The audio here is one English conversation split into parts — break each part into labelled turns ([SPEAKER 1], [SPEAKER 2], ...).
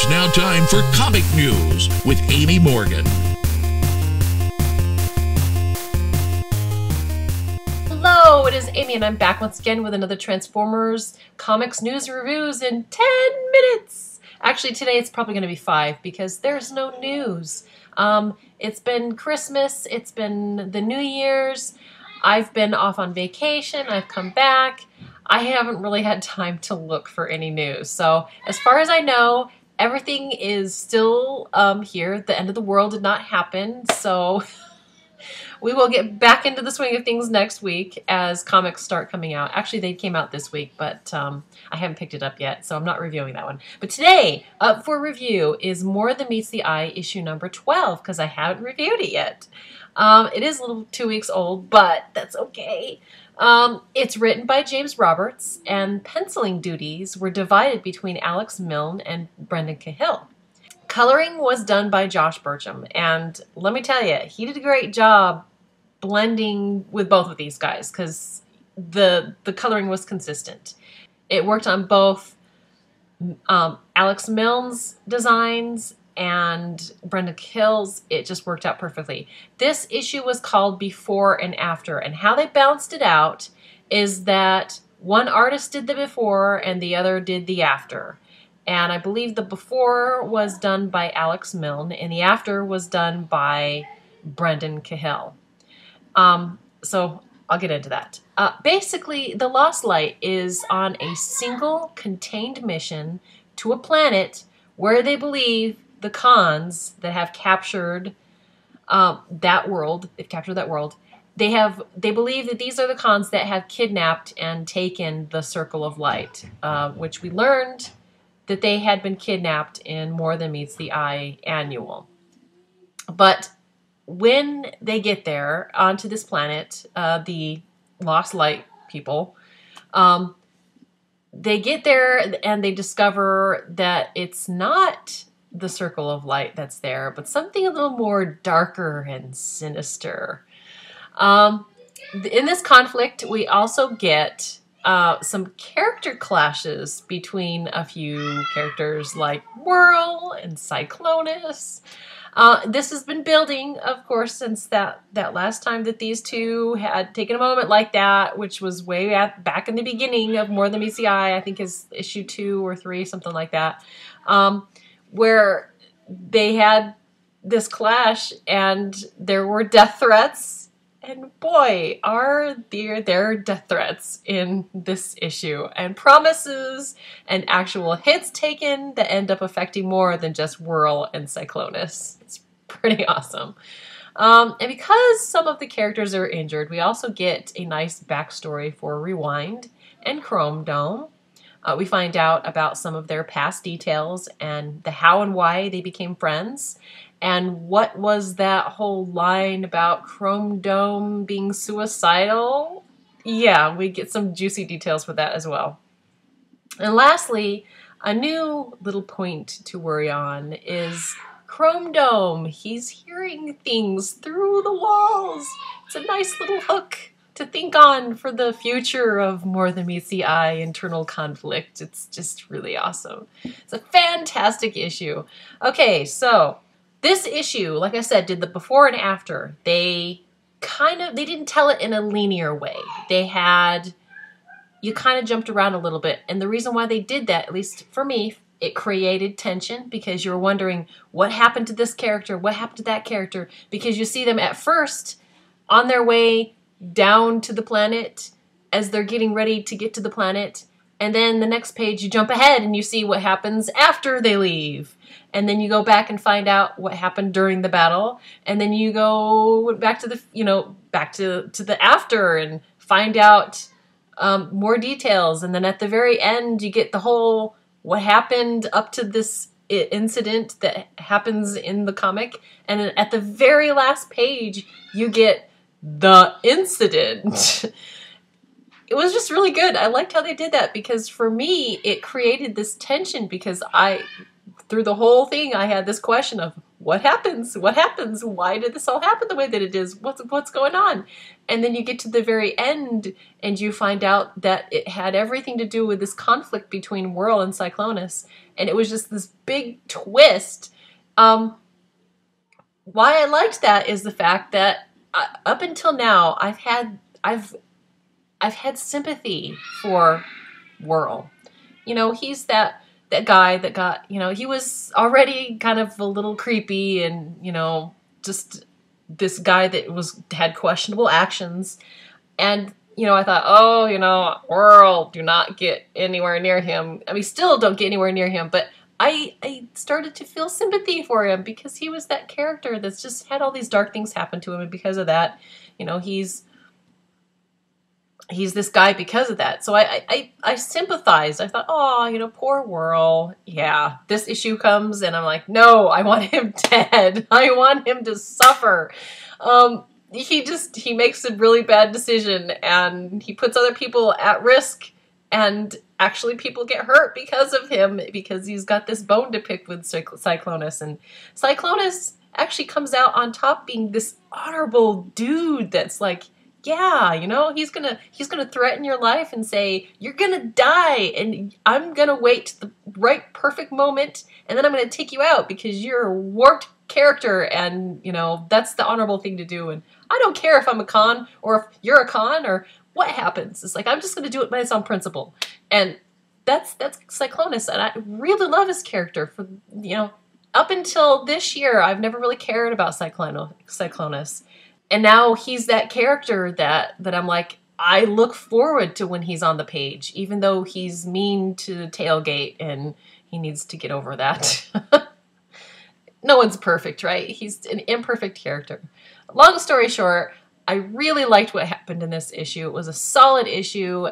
[SPEAKER 1] It's now time for Comic News with Aimee Morgan.
[SPEAKER 2] Hello, it is Aimee and I'm back once again with another Transformers Comics News Reviews in 10 minutes. Actually, today it's probably going to be 5 because there's no news. It's been Christmas, it's been the New Year's, I've been off on vacation, I've come back. I haven't really had time to look for any news. So as far as I know, everything is still here. The end of the world did not happen, so we will get back into the swing of things next week as comics start coming out. Actually, they came out this week, but I haven't picked it up yet, so I'm not reviewing that one. But today, up for review is More Than Meets the Eye, issue number 12, because I haven't reviewed it yet. It is a little 2 weeks old, but that's okay. It's written by James Roberts, and penciling duties were divided between Alex Milne and Brendan Cahill. Coloring was done by Josh Burcham, and let me tell you, he did a great job blending with both of these guys because the coloring was consistent. It worked on both Alex Milne's designs and Brendan Cahill's. It just worked out perfectly. This issue was called Before and After, and how they balanced it out is that one artist did the before and the other did the after. And I believe the before was done by Alex Milne and the after was done by Brendan Cahill. So I'll get into that. Basically, the Lost Light is on a single contained mission to a planet where they believe the Khans that have captured that world, they believe that these are the Khans that have kidnapped and taken the Circle of Light, which we learned that they had been kidnapped in More Than Meets the Eye Annual. But when they get there onto this planet, the Lost Light people, they get there and they discover that it's not the Circle of Light that's there, but something a little more darker and sinister. In this conflict, we also get some character clashes between a few characters like Whirl and Cyclonus. This has been building, of course, since that last time that these two had taken a moment like that, which was way back in the beginning of More Than Meets the Eye, I think is issue 2 or 3, something like that, where they had this clash and there were death threats. And boy, are there death threats in this issue, and promises and actual hits taken that end up affecting more than just Whirl and Cyclonus. It's pretty awesome. And because some of the characters are injured, we also get a nice backstory for Rewind and Chrome Dome. We find out about some of their past details and the how and why they became friends. And what was that whole line about Chrome Dome being suicidal? Yeah, we get some juicy details with that as well. And lastly, a new little point to worry on is Chrome Dome. He's hearing things through the walls. It's a nice little hook to think on for the future of More Than Meets the Eye internal conflict. It's just really awesome. It's a fantastic issue. Okay, so this issue, like I said, did the before and after. They didn't tell it in a linear way. You kind of jumped around a little bit. And the reason why they did that, at least for me, it created tension because you're wondering what happened to this character, what happened to that character, because you see them at first on their way down to the planet as they're getting ready to get to the planet. And then the next page you jump ahead and you see what happens after they leave. And then you go back and find out what happened during the battle. And then you go back to the after and find out more details. And then at the very end, you get the whole what happened up to this incident that happens in the comic. And then at the very last page, you get the incident. It was just really good. I liked how they did that because for me, it created this tension because through the whole thing, I had this question of what happens? What happens? Why did this all happen the way that it is? What's going on? And then you get to the very end and you find out that it had everything to do with this conflict between Whirl and Cyclonus. And it was just this big twist. Why I liked that is the fact that up until now, I've had sympathy for Whirl. You know, he's that guy that got, you know, he was already kind of a little creepy and, you know, just this guy that had questionable actions. And, you know, I thought, oh, you know, Whirl, do not get anywhere near him. I mean, still don't get anywhere near him, but I started to feel sympathy for him because he was that character that's just had all these dark things happen to him, and because of that, you know, he's this guy because of that. So I sympathized. I thought, oh, you know, poor Whirl. Yeah, this issue comes and I'm like, no, I want him dead. I want him to suffer. He makes a really bad decision and he puts other people at risk, and actually people get hurt because of him, because he's got this bone to pick with Cyclonus. And Cyclonus actually comes out on top being this honorable dude that's like, yeah, you know, he's gonna threaten your life and say, you're gonna die, and I'm gonna wait to the right perfect moment, and then I'm gonna take you out because you're a warped character, and, you know, that's the honorable thing to do. And I don't care if I'm a con or if you're a con or what happens. It's like, I'm just gonna do it based on principle. And that's Cyclonus, and I really love his character. For, you know, up until this year, I've never really cared about Cyclonus. And now he's that character that I'm like, I look forward to when he's on the page, even though he's mean to Tailgate and he needs to get over that. No one's perfect, right? He's an imperfect character. Long story short, I really liked what happened in this issue. It was a solid issue.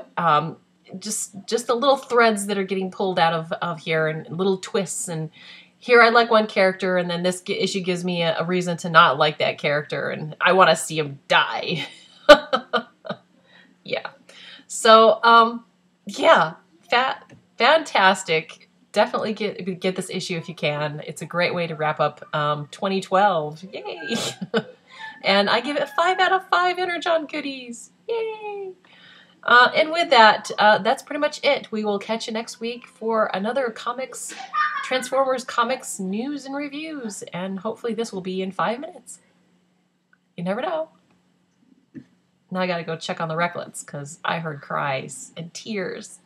[SPEAKER 2] Just the little threads that are getting pulled out of here, and little twists. And here I like one character, and then this issue gives me a reason to not like that character, and I want to see him die. Yeah. So, yeah, fantastic. Definitely get this issue if you can. It's a great way to wrap up 2012. Yay! And I give it 5 out of 5 Energon goodies. Yay! And with that, that's pretty much it. We will catch you next week for another Transformers comics news and reviews. And hopefully this will be in 5 minutes. You never know. Now I gotta go check on the Recklets because I heard cries and tears.